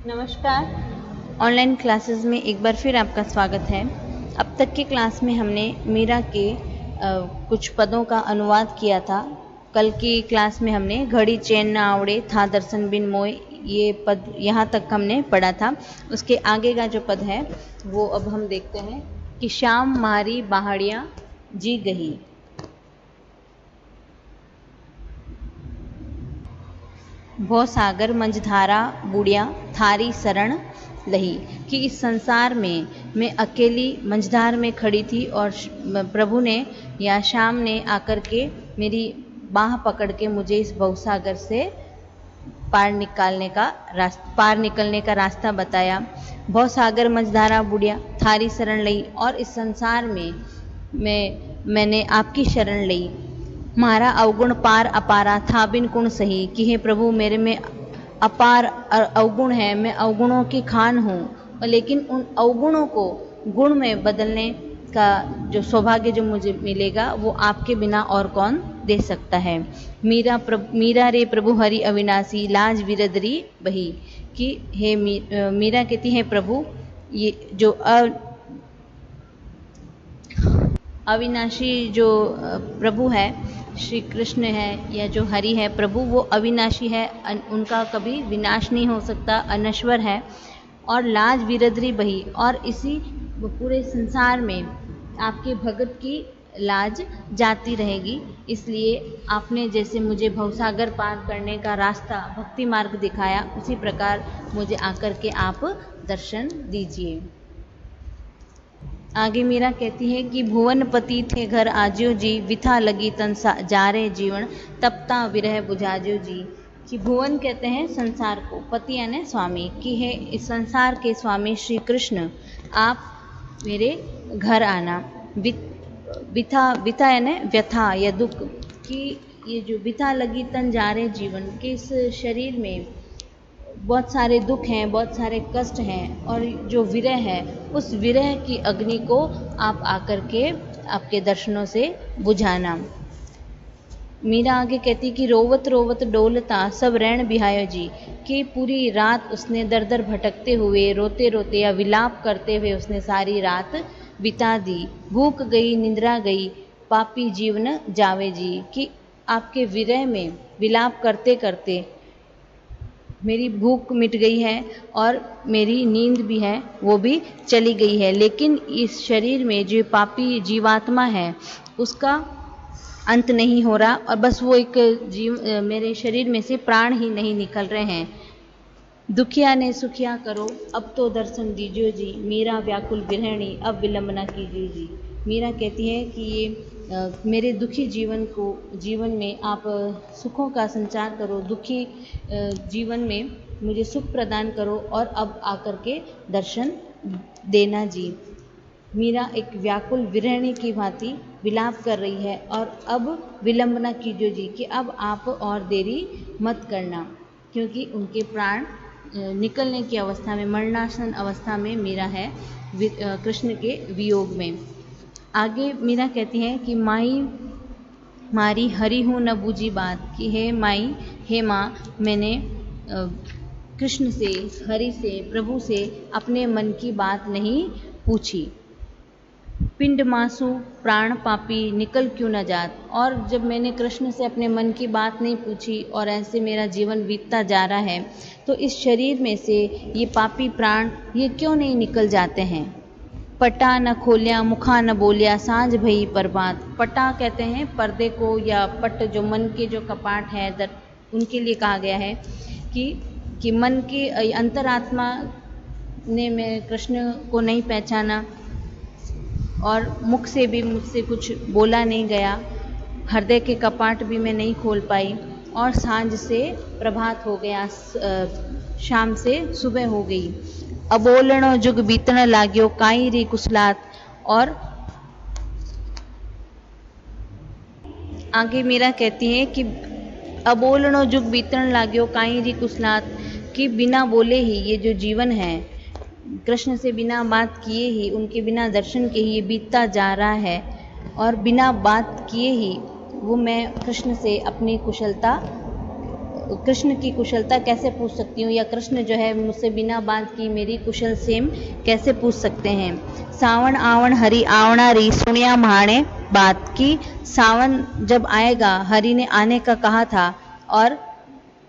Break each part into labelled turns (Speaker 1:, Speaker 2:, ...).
Speaker 1: नमस्कार। Online classes में एक बार फिर आपका स्वागत है। अब तक के क्लास में हमने मीरा के कुछ पदों का अनुवाद किया था। कल की क्लास में हमने घड़ी चैन न आवड़े था दर्शन बिन मोय, ये पद यहाँ तक हमने पढ़ा था। उसके आगे का जो पद है वो अब हम देखते हैं कि शाम मारी बाहड़िया जी गही। भव सागर मंझधारा बूढ़िया थारी शरण लही। कि इस संसार में मैं अकेली मंझधार में खड़ी थी और प्रभु ने या शाम ने आकर के मेरी बाह पकड़ के मुझे इस भवसागर से पार निकलने का रास्ता बताया। भव सागर मंझधारा बूढ़िया थारी शरण लही, और इस संसार में मैंने आपकी शरण ली। मारा अवगुण पार अपारा था बिन गुण सही। कि हे प्रभु, मेरे में अपार अवगुण है, मैं अवगुणों की खान हूँ, लेकिन उन अवगुणों को गुण में बदलने का जो सौभाग्य जो मुझे मिलेगा वो आपके बिना और कौन दे सकता है। मीरा रे प्रभु हरि अविनाशी लाज विरदरी बही। कि हे मीरा कहती है, प्रभु ये जो अविनाशी जो प्रभु है, श्री कृष्ण है या जो हरि है प्रभु, वो अविनाशी है, उनका कभी विनाश नहीं हो सकता, अनश्वर है। और लाज विरद्री बही, और इसी पूरे संसार में आपके भगत की लाज जाती रहेगी। इसलिए आपने जैसे मुझे भवसागर पार करने का रास्ता भक्ति मार्ग दिखाया, उसी प्रकार मुझे आकर के आप दर्शन दीजिए। आगे मीरा कहती है कि भुवनपति थे घर आज्यो जी, विथा लगी तन जारे जीवन, तपता विरह बुझाज्यो जी। कि भुवन कहते हैं संसार को, पति यानी स्वामी। कि है इस संसार के स्वामी श्री कृष्ण, आप मेरे घर आना। विथा यानी व्यथा या दुख। कि ये जो विथा लगी तन जारे जीवन, के इस शरीर में बहुत सारे दुख हैं, बहुत सारे कष्ट हैं, और जो विरह है उस विरह की अग्नि को आप आकर के आपके दर्शनों से बुझाना। मीरा आगे कहती कि रोवत रोवत डोलता सब रैन बिहायो जी। कि पूरी रात उसने दर दर भटकते हुए, रोते रोते या विलाप करते हुए उसने सारी रात बिता दी। भूख गई निंद्रा गई पापी जीवन जावे जी। कि आपके विरह में विलाप करते करते मेरी भूख मिट गई है और मेरी नींद भी है वो भी चली गई है, लेकिन इस शरीर में जो पापी जीवात्मा है उसका अंत नहीं हो रहा, और बस वो एक मेरे शरीर में से प्राण ही नहीं निकल रहे हैं। दुखिया ने सुखिया करो अब तो दर्शन दीजिए जी, मीरा व्याकुल विरहणी अब विलंब न कीजिए जी। मीरा कहती है कि ये मेरे दुखी जीवन में आप सुखों का संचार करो, दुखी जीवन में मुझे सुख प्रदान करो, और अब आकर के दर्शन देना जी। मीरा एक व्याकुल विरहणी की भांति विलाप कर रही है, और अब विलंब न कीजिए जी, कि अब आप और देरी मत करना, क्योंकि उनके प्राण निकलने की अवस्था में, मरणासन अवस्था में मीरा है कृष्ण के वियोग में। आगे मीरा कहती है कि माई मारी हरि हूँ न बूझी बात। कि हे माई, हे माँ, मैंने कृष्ण से, हरि से, प्रभु से अपने मन की बात नहीं पूछी। पिंड मासु प्राण पापी निकल क्यों न जात। और जब मैंने कृष्ण से अपने मन की बात नहीं पूछी और ऐसे मेरा जीवन बीतता जा रहा है, तो इस शरीर में से ये पापी प्राण ये क्यों नहीं निकल जाते हैं। पटा न खोलिया मुखा न बोलिया साँझ भई प्रभात। पटा कहते हैं पर्दे को, या पट जो मन के जो कपाट है उनके लिए कहा गया है। कि मन की अंतरात्मा ने मैं कृष्ण को नहीं पहचाना, और मुख से भी मुझसे कुछ बोला नहीं गया, हृदय के कपाट भी मैं नहीं खोल पाई, और सांझ से प्रभात हो गया, शाम से सुबह हो गई। अबोलणो जुग बीतन लाग्यो काई री कुसलात। और आगे मीरा कहती है कि अबोलणो जुग बीतन लाग्यो काई री कुसलात। कि बिना बोले ही ये जो जीवन है, कृष्ण से बिना बात किए ही, उनके बिना दर्शन के ही ये बीतता जा रहा है, और बिना बात किए ही वो मैं कृष्ण से अपनी कुशलता कृष्ण की कुशलता कैसे पूछ सकती हूँ, या कृष्ण जो है मुझसे बिना बात की मेरी कुशल सेम कैसे पूछ सकते हैं। सावन आवन हरि आवना री सुनिया माणे बात की, सावन जब आएगा, हरि ने आने का कहा था और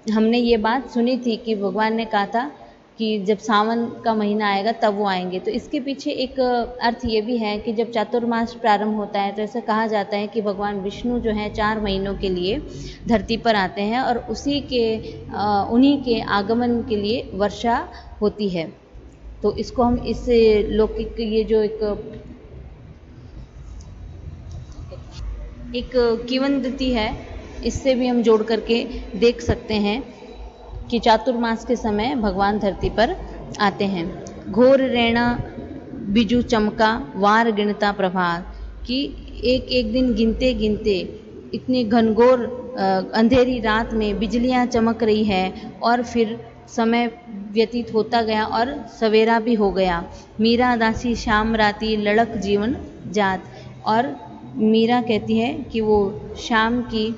Speaker 1: हमने ये बात सुनी थी कि भगवान ने कहा था कि जब सावन का महीना आएगा तब वो आएंगे। तो इसके पीछे एक अर्थ ये भी है कि जब चातुर्मास प्रारंभ होता है तो ऐसा कहा जाता है कि भगवान विष्णु जो है 4 महीनों के लिए धरती पर आते हैं और उन्हीं के आगमन के लिए वर्षा होती है। तो इसको हम इस लौकिक ये जो एक किंवदंती है, इससे भी हम जोड़ करके देख सकते हैं कि चातुर्मास के समय भगवान धरती पर आते हैं। घोर रैना बिजू चमका वार गिनता प्रभात, कि एक एक दिन गिनते गिनते इतनी घनघोर अंधेरी रात में बिजलियां चमक रही है और फिर समय व्यतीत होता गया और सवेरा भी हो गया। मीरा दासी शाम राती लड़क जीवन जात, और मीरा कहती है कि वो शाम की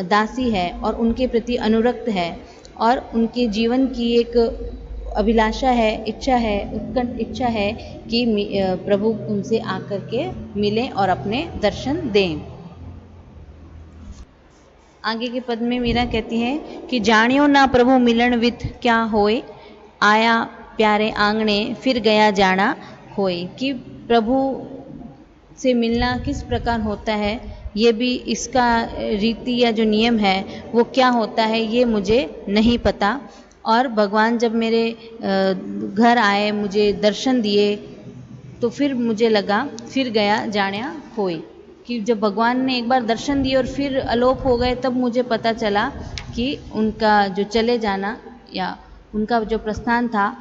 Speaker 1: दासी है और उनके प्रति अनुरक्त है और उनके जीवन की एक अभिलाषा है, इच्छा है, उत्कट इच्छा है कि प्रभु उनसे आकर के मिलें और अपने दर्शन दें। आगे के पद में मीरा कहती है कि जानियो ना प्रभु मिलन विथ क्या होए, आया प्यारे आंगणे फिर गया जाना होए, कि प्रभु से मिलना किस प्रकार होता है, ये भी इसका रीति या जो नियम है वो क्या होता है ये मुझे नहीं पता। और भगवान जब मेरे घर आए, मुझे दर्शन दिए, तो फिर मुझे लगा फिर गया जाना होए, कि जब भगवान ने एक बार दर्शन दिए और फिर अलोप हो गए तब मुझे पता चला कि उनका जो चले जाना या उनका जो प्रस्थान था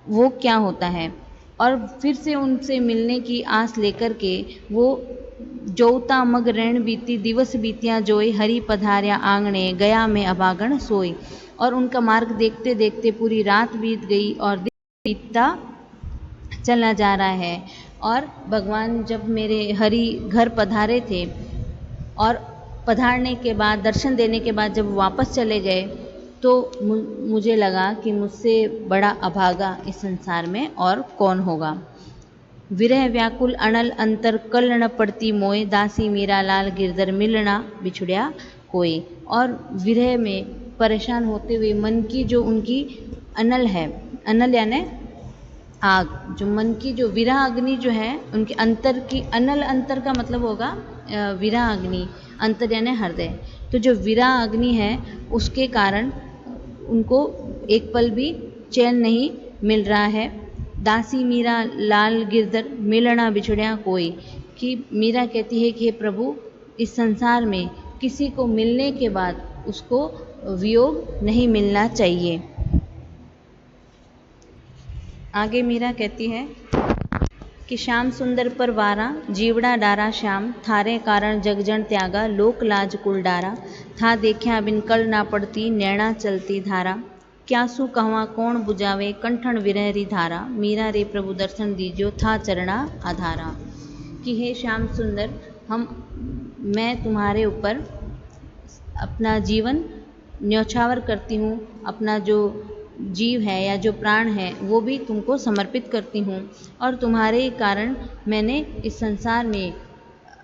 Speaker 1: वो क्या होता है। और फिर से उनसे मिलने की आस लेकर के वो जोता मग रण बीती दिवस बीतिया जोई, हरि पधार्या आंगणे गया में अभागण सोई, और उनका मार्ग देखते देखते पूरी रात बीत गई और दिन बीतता चला जा रहा है। और भगवान जब मेरे हरि घर पधारे थे और पधारने के बाद, दर्शन देने के बाद जब वापस चले गए तो मुझे लगा कि मुझसे बड़ा अभागा इस संसार में और कौन होगा। विरह व्याकुल अनल अंतर कल न पड़ती मोए, दासी मीरा लाल गिरधर मिलना बिछुड़िया कोई, और विरह में परेशान होते हुए मन की जो उनकी अनल है, अनल यानी आग, जो मन की जो विरह अग्नि जो है उनके अंतर की, अनल अंतर का मतलब होगा विरह अग्नि, अंतर यानी हृदय, तो जो विरह अग्नि है उसके कारण उनको एक पल भी चैन नहीं मिल रहा है। दासी मीरा लाल गिरधर मिलना बिछुड़िया कोई, कि मीरा कहती है कि हे प्रभु इस संसार में किसी को मिलने के बाद उसको वियोग नहीं मिलना चाहिए। आगे मीरा कहती है कि श्याम सुंदर पर वारा जीवड़ा डारा श्याम, थारे कारण जगजन त्यागा लोक लाज कुल डारा, था देखा बिन कल ना पड़ती नैना चलती धारा, क्या सु कहवा कौन बुझावे कंठन विरहरी धारा, मीरा रे प्रभु दर्शन दीजियो था चरणा आधारा, कि हे श्याम सुंदर मैं तुम्हारे ऊपर अपना जीवन न्यौछावर करती हूँ, अपना जो जीव है या जो प्राण है वो भी तुमको समर्पित करती हूँ, और तुम्हारे कारण मैंने इस संसार में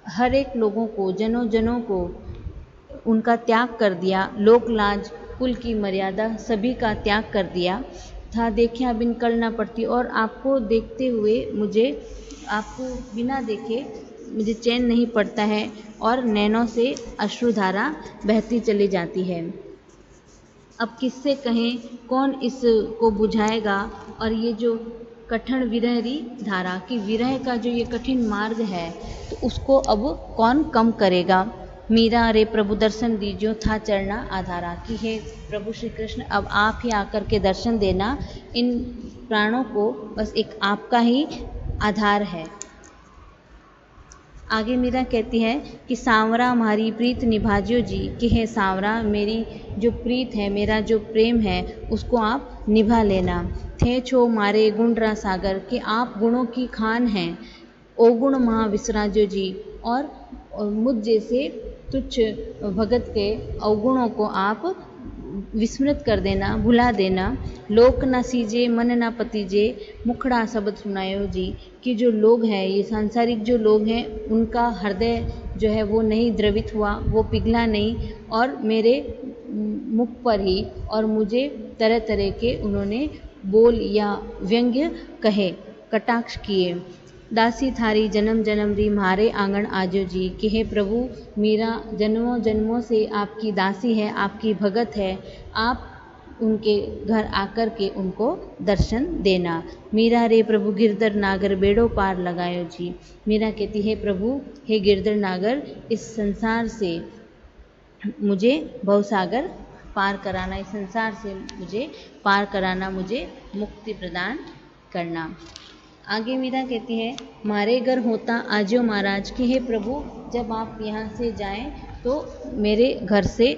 Speaker 1: हर एक लोगों को, जनों जनों को उनका त्याग कर दिया, लोक लाज कुल की मर्यादा सभी का त्याग कर दिया, था देखा बिन कल ना पड़ती, और आपको देखते हुए मुझे, आपको बिना देखे मुझे चैन नहीं पड़ता है और नैनों से अश्रुधारा बहती चली जाती है। अब किससे कहें, कौन इसको बुझाएगा, और ये जो कठिन विरहरी धारा की विरह का जो ये कठिन मार्ग है तो उसको अब कौन कम करेगा। मीरा रे प्रभु दर्शन दीजियो था चरणा आधारा, कि हे प्रभु श्री कृष्ण अब आप ही आकर के दर्शन देना, इन प्राणों को बस एक आपका ही आधार है। आगे मीरा कहती है कि सांवरा हमारी प्रीत निभाजियो जी, कि हे सांवरा मेरी जो प्रीत है, मेरा जो प्रेम है उसको आप निभा लेना। थे छो मारे गुणरा सागर, कि आप गुणों की खान हैं, ओगुण महा विसराजो जी, और मुझ जैसे तुच्छ भगत के अवगुणों को आप विस्मृत कर देना, भुला देना। लोक ना सीजे मन ना पतीजे, मुखड़ा शब्द सुनायो जी। कि जो लोग हैं, ये सांसारिक जो लोग हैं, उनका हृदय जो है वो नहीं द्रवित हुआ, वो पिघला नहीं, और मेरे मुख पर ही और मुझे तरह तरह के उन्होंने बोल या व्यंग्य कहे, कटाक्ष किए। दासी थारी जन्म जन्म री म्हारे आंगन आजो जी। कि हे प्रभु, मीरा जन्मों जन्मों से आपकी दासी है, आपकी भगत है, आप उनके घर आकर के उनको दर्शन देना। मीरा रे प्रभु गिरधर नागर बेड़ो पार लगायो जी। मीरा कहती है, प्रभु हे गिरधर नागर, इस संसार से मुझे भवसागर पार कराना, इस संसार से मुझे पार कराना, मुझे मुक्ति प्रदान करना। आगे मीरा कहती है, मारे घर होता आजो महाराज। कि हे प्रभु, जब आप यहाँ से जाएं तो मेरे घर से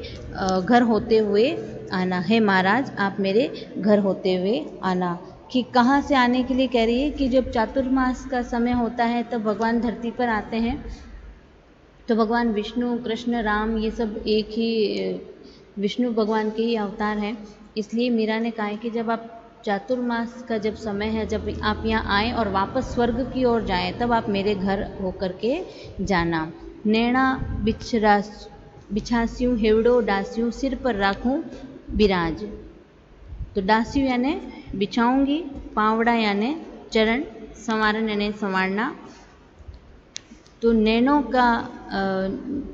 Speaker 1: घर होते हुए आना है। महाराज, आप मेरे घर होते हुए आना। कि कहाँ से आने के लिए कह रही है? कि जब चातुर्मास का समय होता है तब भगवान धरती पर आते हैं, तो भगवान विष्णु, कृष्ण, राम, ये सब एक ही विष्णु भगवान के ही अवतार हैं। इसलिए मीरा ने कहा है कि जब आप चातुर्मास का जब समय है, जब आप यहाँ आएँ और वापस स्वर्ग की ओर जाएं, तब आप मेरे घर होकर के जाना। नैना बिछास्यूं हेवड़ो डास्यूं, सिर पर राखूं बिराज। तो डास्यू यानी बिछाऊंगी, पावड़ा यानी चरण, संवारन यानी संवारना। तो नैनों का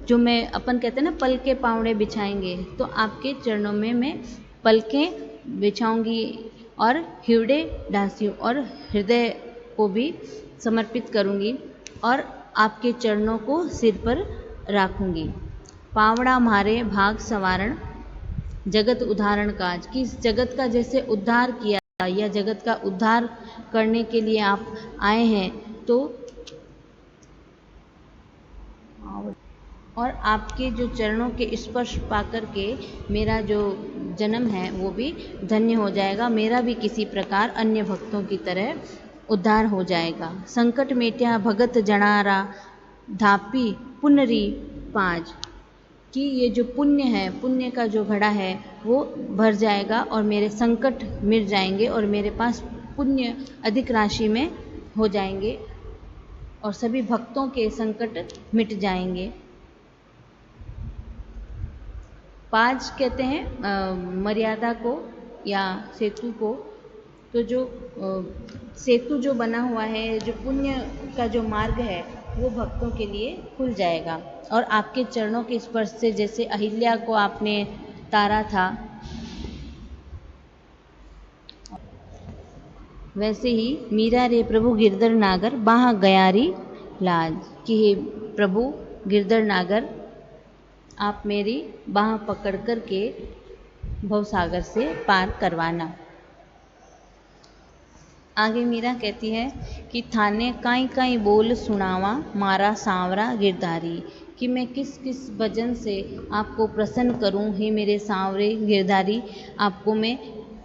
Speaker 1: जो मैं अपन कहते हैं ना, पल के पावड़े बिछाएंगे, तो आपके चरणों में मैं पलकें बिछाऊंगी, और हिवड़े डांसियों और हृदय को भी समर्पित करूंगी, और आपके चरणों को सिर पर राखूंगी। पावड़ा मारे भाग संवारण, जगत उद्धारण काज। कि इस जगत का जैसे उद्धार किया या जगत का उद्धार करने के लिए आप आए हैं, तो और आपके जो चरणों के स्पर्श पाकर के मेरा जो जन्म है वो भी धन्य हो जाएगा, मेरा भी किसी प्रकार अन्य भक्तों की तरह उद्धार हो जाएगा। संकट मेट्या भगत जनारा, धापी पुनरी पाज। कि ये जो पुण्य है, पुण्य का जो घड़ा है वो भर जाएगा और मेरे संकट मिट जाएंगे, और मेरे पास पुण्य अधिक राशि में हो जाएंगे, और सभी भक्तों के संकट मिट जाएंगे। पाज कहते हैं मर्यादा को या सेतु को। तो जो सेतु जो बना हुआ है, जो पुण्य का जो मार्ग है, वो भक्तों के लिए खुल जाएगा। और आपके चरणों के स्पर्श से जैसे अहिल्या को आपने तारा था, वैसे ही मीरा रे प्रभु गिरधर नागर, बाह गयारी लाज। कि हे प्रभु गिरधर नागर, आप मेरी बाह पकड़ कर के भवसागर से पार करवाना। आगे मीरा कहती है कि थाने काई काई बोल सुनावा, मारा सांवरा गिरधारी। कि मैं किस किस भजन से आपको प्रसन्न करूं, हे मेरे सांवरे गिरधारी। आपको मैं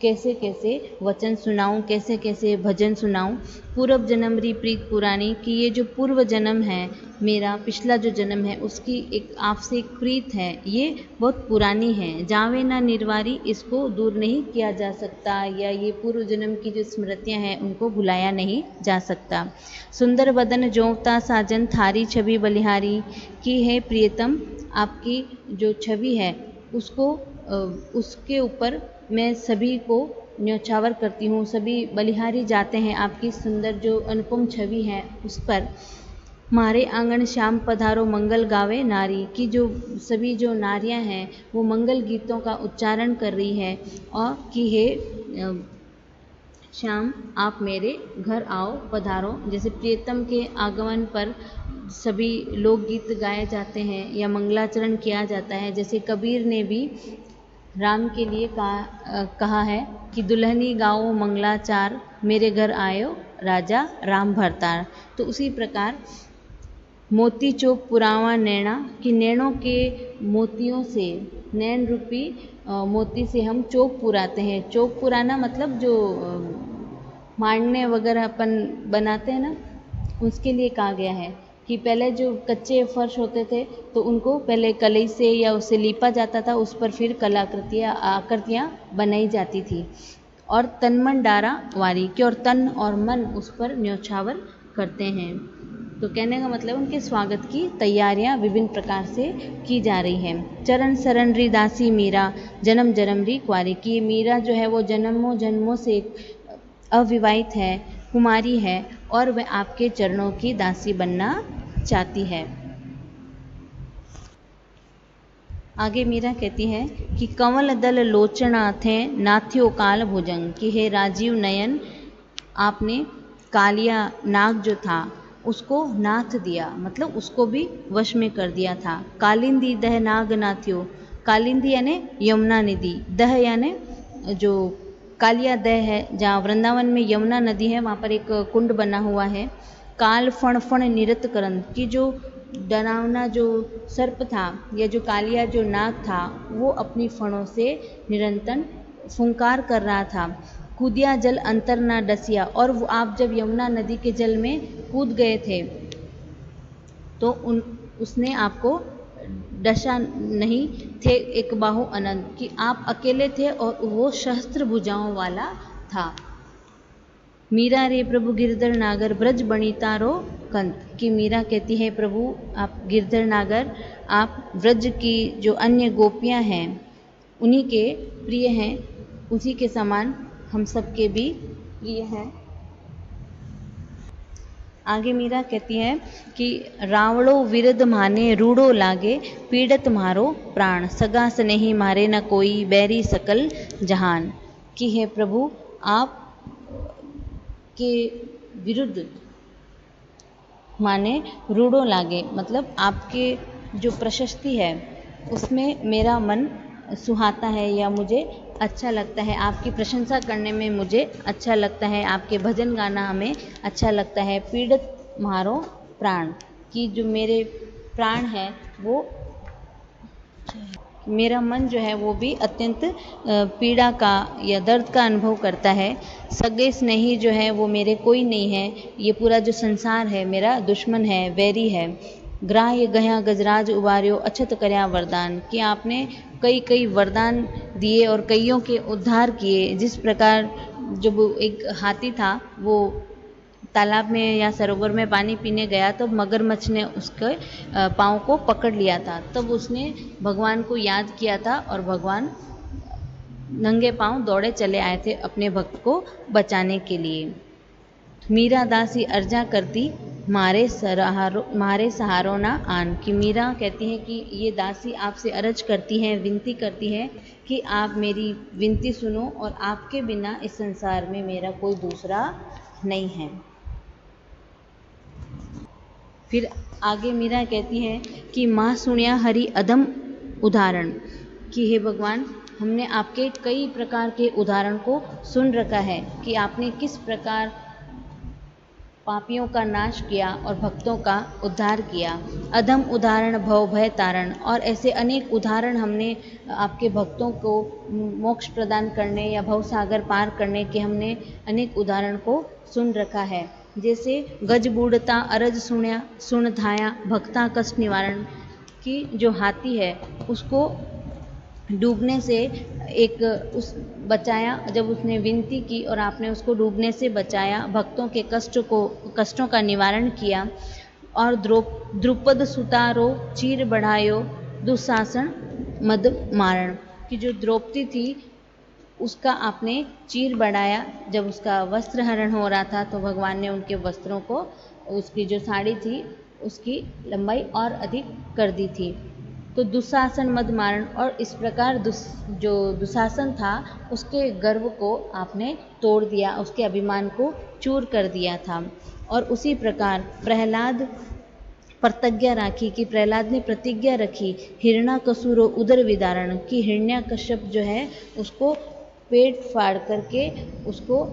Speaker 1: कैसे कैसे वचन सुनाऊं, कैसे कैसे भजन सुनाऊं। पूर्व जन्म री प्रीत पुरानी। कि ये जो पूर्व जन्म है मेरा, पिछला जो जन्म है, उसकी एक आपसे एक प्रीत है, ये बहुत पुरानी है। जावे ना निर्वारी, इसको दूर नहीं किया जा सकता, या ये पूर्व जन्म की जो स्मृतियां हैं उनको भुलाया नहीं जा सकता। सुंदर वदन जोवता साजन, थारी छवि बलिहारी। कि है प्रियतम, आपकी जो छवि है उसको उसके ऊपर मैं सभी को न्यौछावर करती हूँ, सभी बलिहारी जाते हैं आपकी सुंदर जो अनुपम छवि है उस पर। मारे आंगन श्याम पधारो, मंगल गावे नारी। की जो सभी जो नारियां हैं वो मंगल गीतों का उच्चारण कर रही है, और कि हे श्याम, आप मेरे घर आओ, पधारो। जैसे प्रियतम के आगमन पर सभी लोकगीत गाए जाते हैं या मंगलाचरण किया जाता है। जैसे कबीर ने भी राम के लिए कहा है कि दुल्हनी गाओ मंगलाचार, मेरे घर आयो राजा राम भरतार। तो उसी प्रकार मोती चोक पुरावा नैना। कि नैनों के मोतियों से, नैन रूपी मोती से हम चोक पुराते हैं। चोक पुराना मतलब जो मांडने वगैरह अपन बनाते हैं ना, उसके लिए कहा गया है कि पहले जो कच्चे फर्श होते थे तो उनको पहले कलई से या उससे लीपा जाता था, उस पर फिर कलाकृतियाँ आकृतियाँ बनाई जाती थी। और तन मन डारा वारी कि और तन और मन उस पर न्योछावर करते हैं। तो कहने का मतलब उनके स्वागत की तैयारियां विभिन्न प्रकार से की जा रही हैं। चरण शरण री दासी मीरा जन्म जन्म री कुंवारी की मीरा जो है वो जन्मों जन्मों से अविवाहित है, कुमारी है और वह आपके चरणों की दासी बनना चाहती है। आगे मीरा कहती है कि कंवल दल लोचना थे नाथ्यो काल भुजंग कि हे राजीव नयन, आपने कालिया नाग जो था उसको नाथ दिया, मतलब उसको भी वश में कर दिया था। कालिंदी दह नाग नाथ्यो, कालिंदी यानी यमुना नदी, दह यानी जो कालिया दह है जहाँ वृंदावन में यमुना नदी है वहाँ पर एक कुंड बना हुआ है। काल फण फण निरत करन की जो डरावना जो सर्प था या जो कालिया जो नाग था वो अपनी फणों से निरंतर फुंकार कर रहा था। कूदिया जल अंतर ना डसिया, और वो आप जब यमुना नदी के जल में कूद गए थे तो उसने आपको डसा नहीं थे। एक बाहु अनंत कि आप अकेले थे और वो शस्त्र भुजाओं वाला था। मीरा रे प्रभु गिरधर नागर ब्रज बणितारो कंत कि मीरा कहती है प्रभु आप गिरधर नागर, आप ब्रज की जो अन्य गोपियां हैं उन्हीं के प्रिय हैं, उसी के समान हम सबके भी प्रिय हैं। आगे मीरा कहती है कि रावणो विरद माने रूढ़ो लागे पीड़त मारो प्राण, सगा स्नेही मारे न कोई बैरी सकल जहान कि हे प्रभु आप के विरुद्ध माने रूढ़ो लागे, मतलब आपके जो प्रशस्ति है उसमें मेरा मन सुहाता है या मुझे अच्छा लगता है, आपकी प्रशंसा करने में मुझे अच्छा लगता है, आपके भजन गाना हमें अच्छा लगता है। पीड़ित मारो प्राण कि जो मेरे प्राण है वो मेरा मन जो है वो भी अत्यंत पीड़ा का या दर्द का अनुभव करता है। सगे स्नेही जो है वो मेरे कोई नहीं है, ये पूरा जो संसार है मेरा दुश्मन है, वैरी है। ग्राह्य गया गजराज उबार्यो अछत करया वरदान कि आपने कई कई वरदान दिए और कईयों के उद्धार किए। जिस प्रकार जब एक हाथी था वो तालाब में या सरोवर में पानी पीने गया तो मगरमच्छ ने उसके पाँव को पकड़ लिया था, तब उसने भगवान को याद किया था और भगवान नंगे पाँव दौड़े चले आए थे अपने भक्त को बचाने के लिए। मीरा दासी अर्जा करती मारे सहारो ना आन कि मीरा कहती है कि ये दासी आपसे अर्ज करती है, विनती करती है कि आप मेरी विनती सुनो और आपके बिना इस संसार में मेरा कोई दूसरा नहीं है। फिर आगे मीरा कहती है कि माँ सुनिया हरि अधम उदाहरण कि हे भगवान हमने आपके कई प्रकार के उदाहरण को सुन रखा है कि आपने किस प्रकार पापियों का नाश किया और भक्तों का उद्धार किया। अधम उदाहरण भव भय तारण, और ऐसे अनेक उदाहरण हमने आपके भक्तों को मोक्ष प्रदान करने या भव सागर पार करने के हमने अनेक उदाहरण को सुन रखा है। जैसे गज बूढ़ता अरज सुण्या सुन धाया भक्ता कष्ट निवारण की जो हाथी है उसको डूबने से एक उस बचाया, जब उसने विनती की और आपने उसको डूबने से बचाया, भक्तों के कष्टों का निवारण किया। और द्रुपद सुतारो चीर बढ़ायो दुशासन मद मारण की जो द्रौपदी थी उसका आपने चीर बढ़ाया। जब उसका वस्त्र हरण हो रहा था तो भगवान ने उनके वस्त्रों को, उसकी जो साड़ी थी उसकी लंबाई और अधिक कर दी थी। तो दुशासन मद मारण, और इस प्रकार जो दुशासन था उसके गर्व को आपने तोड़ दिया, उसके अभिमान को चूर कर दिया था। और उसी प्रकार प्रहलाद प्रतिज्ञा राखी कि प्रहलाद ने प्रतिज्ञा रखी हिरण्याकशुरो उदर विदारण कि हिरण्याकश्यप जो है उसको पेट फाड़ करके उसको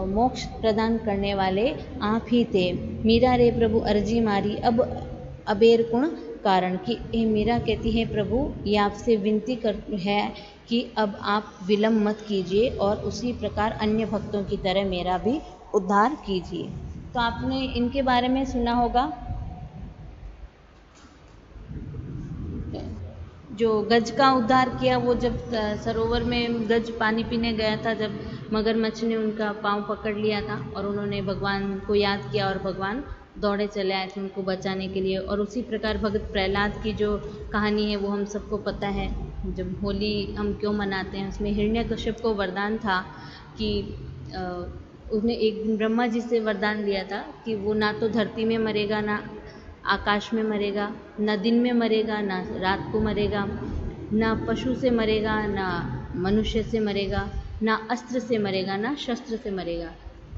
Speaker 1: मोक्ष प्रदान करने वाले आप ही थे। मीरा रे प्रभु अर्जी मारी अब अबेर कुण कारण कि ये मीरा कहती है प्रभु ये आपसे विनती कर है कि अब आप विलम्ब मत कीजिए और उसी प्रकार अन्य भक्तों की तरह मेरा भी उद्धार कीजिए। तो आपने इनके बारे में सुना होगा जो गज का उद्धार किया, वो जब सरोवर में गज पानी पीने गया था, जब मगरमच्छ ने उनका पाँव पकड़ लिया था और उन्होंने भगवान को याद किया और भगवान दौड़े चले आए थे उनको बचाने के लिए। और उसी प्रकार भगत प्रहलाद की जो कहानी है वो हम सबको पता है। जब होली हम क्यों मनाते हैं, उसमें हिरण्यकश्यप को वरदान था कि उसने एक दिन ब्रह्मा जी से वरदान लिया था कि वो ना तो धरती में मरेगा, ना आकाश में मरेगा, ना दिन में मरेगा, ना रात को मरेगा, ना पशु से मरेगा, ना मनुष्य से मरेगा, ना अस्त्र से मरेगा, ना शस्त्र से मरेगा।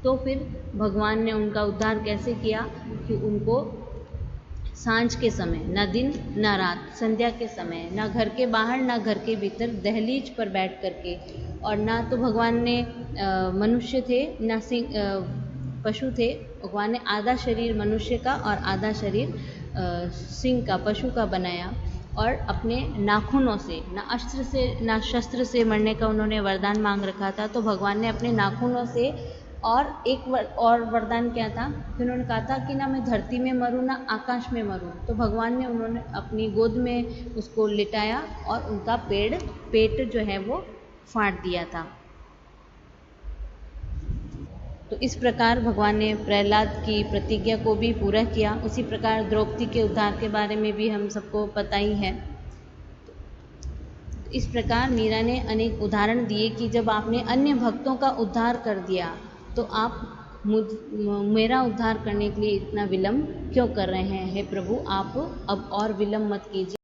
Speaker 1: तो फिर भगवान ने उनका उद्धार कैसे किया कि उनको सांझ के समय, ना दिन ना रात, संध्या के समय, ना घर के बाहर ना घर के भीतर, दहलीज पर बैठ करके, और ना तो भगवान ने मनुष्य थे ना पशु थे। भगवान ने आधा शरीर मनुष्य का और आधा शरीर सिंह का, पशु का बनाया, और अपने नाखूनों से, ना अस्त्र से ना शस्त्र से मरने का उन्होंने वरदान मांग रखा था। तो भगवान ने अपने नाखूनों से, और एक और वरदान क्या था कि उन्होंने कहा था कि ना मैं धरती में मरूं ना आकाश में मरूं। तो भगवान ने उन्होंने अपनी गोद में उसको लिटाया और उनका पेट जो है वो फाड़ दिया था। तो इस प्रकार भगवान ने प्रहलाद की प्रतिज्ञा को भी पूरा किया। उसी प्रकार द्रौपदी के उद्धार के बारे में भी हम सबको पता ही है। इस प्रकार मीरा ने अनेक उदाहरण दिए कि जब आपने अन्य भक्तों का उद्धार कर दिया तो आप मेरा उद्धार करने के लिए इतना विलंब क्यों कर रहे हैं। हे प्रभु, आप अब और विलंब मत कीजिए।